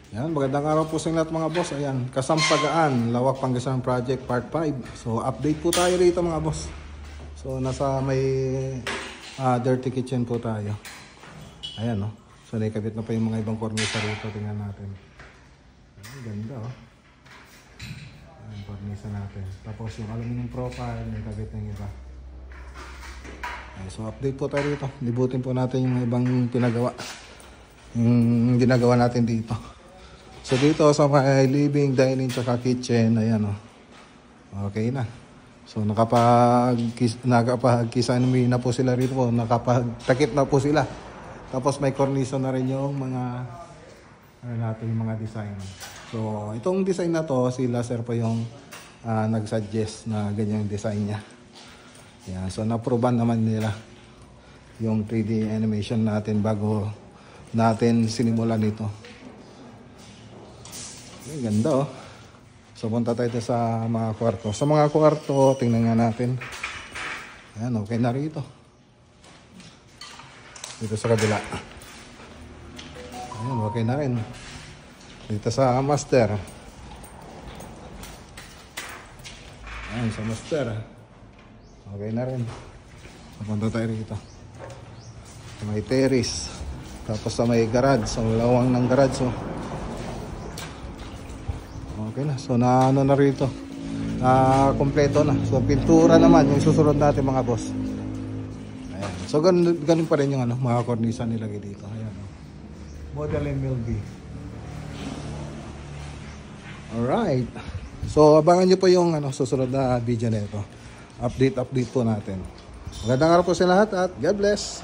Yan, magandang araw po sa lahat mga boss. Ayan, Kasampagaan, Lawak Pangasinan Project Part 5. So, update po tayo rito mga boss. So, nasa may dirty kitchen po tayo. Ayan, no. So, naikabit na pa yung mga ibang kornisa rito. Tingnan natin. Ayan, ganda, oh. Ayan, kornisa natin. Tapos, yung aluminum profile, naikabit na yung iba. Ayan, so, update po tayo rito. Libutin po natin yung ibang pinagawa. Yung ginagawa natin dito. So dito sa may living, dining, tsaka kitchen, ayan o. Okay na. So nakapagkisanmi na po sila rito. Nakapagtakip na po sila. Tapos may kornisa na rin yung mga natin yung mga design. So itong design na to, sila sir po yung nag-suggest na ganyan yung design niya. Ayan, so na-proban naman nila yung 3D animation natin bago natin sinimulan ito. Ay, ganda oh. So punta tayo sa mga kwarto. Sa mga kwarto, tingnan nga natin. Ayan, okay na rito. Dito sa kabila. Ayan, okay na rin. Dito sa master. Ayan, sa master. Okay na rin. So punta tayo rito. Sa may terrace. Tapos sa may garage. Sa lawang ng garage oh. Okay na. So na ano na rito. Kompleto na. So pintura naman yung susunod natin mga boss. Ayan. So ganun pa rin yung mga kornisa nilagay dito. Ayan. Model MLB. Alright. So abangan nyo po yung susunod na video na ito. Update po natin. Magandang araw po sa lahat at God bless.